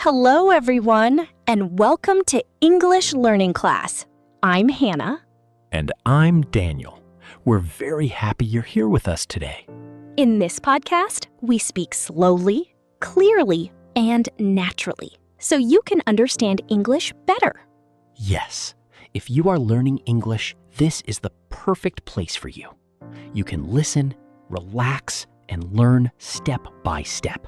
Hello, everyone, and welcome to English Learning Class. I'm Hannah. And I'm Daniel. We're very happy you're here with us today. In this podcast, we speak slowly, clearly, and naturally, so you can understand English better. Yes, if you are learning English, this is the perfect place for you. You can listen, relax, and learn step by step.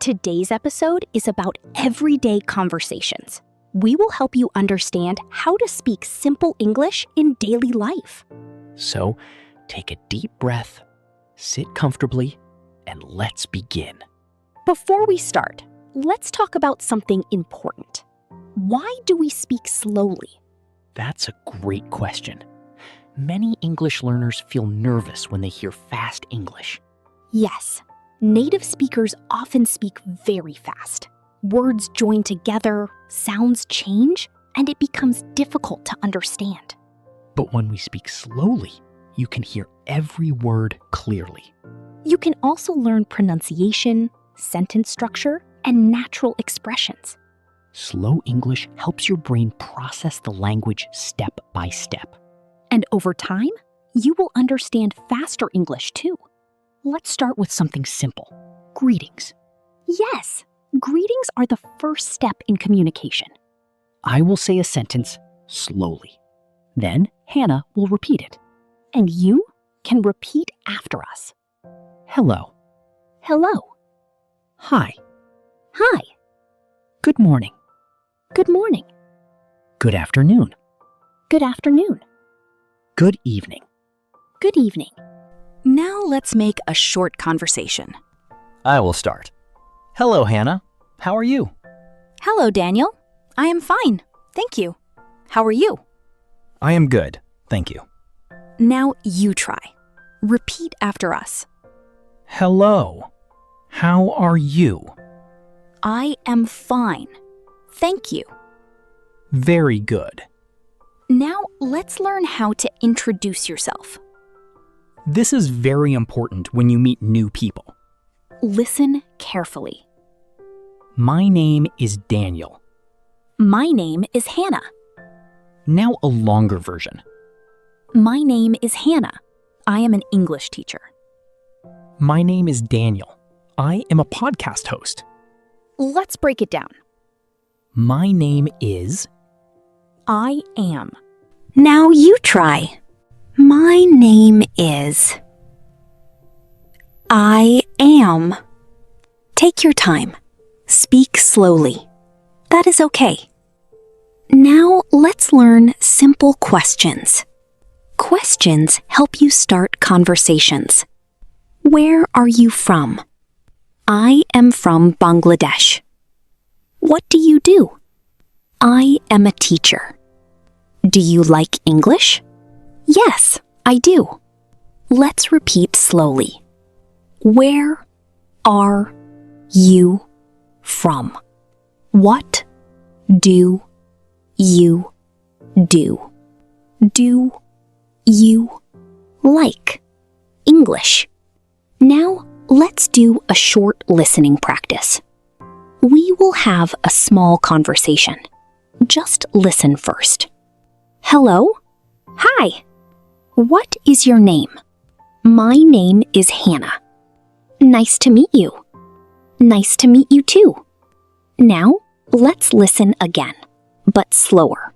Today's episode is about everyday conversations. We will help you understand how to speak simple English in daily life. So, take a deep breath, sit comfortably, and let's begin. Before we start, let's talk about something important. Why do we speak slowly? That's a great question. Many English learners feel nervous when they hear fast English. Yes, native speakers often speak very fast. Words join together, sounds change, and it becomes difficult to understand. But when we speak slowly, you can hear every word clearly. You can also learn pronunciation, sentence structure, and natural expressions. Slow English helps your brain process the language step by step. And over time, you will understand faster English too. Let's start with something simple. Greetings. Yes, greetings are the first step in communication. I will say a sentence slowly. Then Hannah will repeat it. And you can repeat after us. Hello. Hello. Hi. Hi. Good morning. Good morning. Good afternoon. Good afternoon. Good evening. Good evening. Now let's make a short conversation. I will start. Hello, Hannah. How are you? Hello, Daniel. I am fine. Thank you. How are you? I am good. Thank you. Now you try. Repeat after us. Hello. How are you? I am fine. Thank you. Very good. Now let's learn how to introduce yourself. This is very important when you meet new people. Listen carefully. My name is Daniel. My name is Hannah. Now a longer version. My name is Hannah. I am an English teacher. My name is Daniel. I am a podcast host. Let's break it down. My name is... I am. Now you try. My name is... I am. Take your time. Speak slowly. That is okay. Now let's learn simple questions. Questions help you start conversations. Where are you from? I am from Bangladesh. What do you do? I am a teacher. Do you like English? Yes, I do. Let's repeat slowly. Where are you from? What do you do? Do you like English? Now, let's do a short listening practice. We will have a small conversation. Just listen first. Hello? Hi. What is your name? My name is Hannah. Nice to meet you. Nice to meet you too. Now, let's listen again, but slower.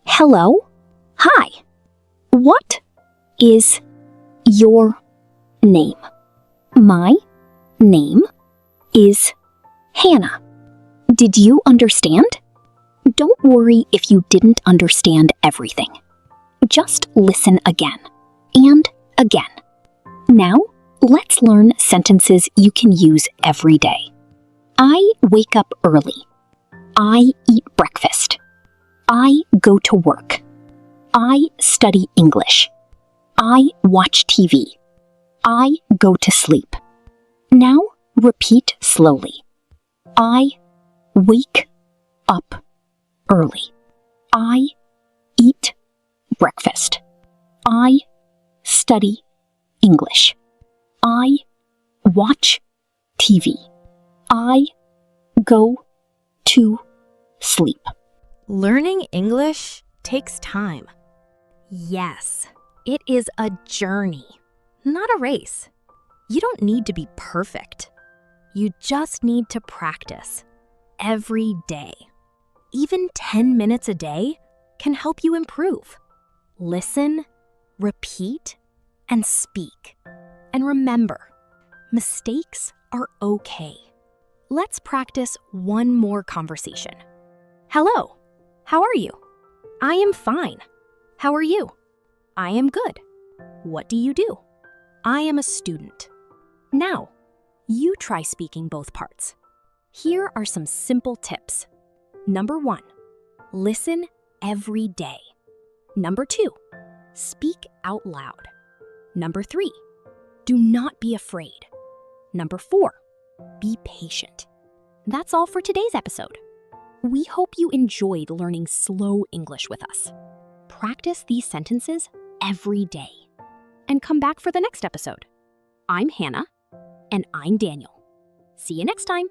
Hello? Hi. What is your name? My name is Hannah. Did you understand? Don't worry if you didn't understand everything. Just listen again and again. Now, let's learn sentences you can use every day. I wake up early. I eat breakfast. I go to work. I study English. I watch TV. I go to sleep. Now repeat slowly. I wake up early. I eat breakfast. I study English. I watch TV. I go 2. Sleep. Learning English takes time. Yes, it is a journey, not a race. You don't need to be perfect. You just need to practice every day. Even 10 minutes a day can help you improve. Listen, repeat, and speak. And remember, mistakes are okay. Let's practice one more conversation. Hello, how are you? I am fine. How are you? I am good. What do you do? I am a student. Now, you try speaking both parts. Here are some simple tips. Number 1, listen every day. Number 2, speak out loud. Number 3, do not be afraid. Number 4, be patient. That's all for today's episode. We hope you enjoyed learning slow English with us. Practice these sentences every day. And come back for the next episode. I'm Hannah. And I'm Daniel. See you next time.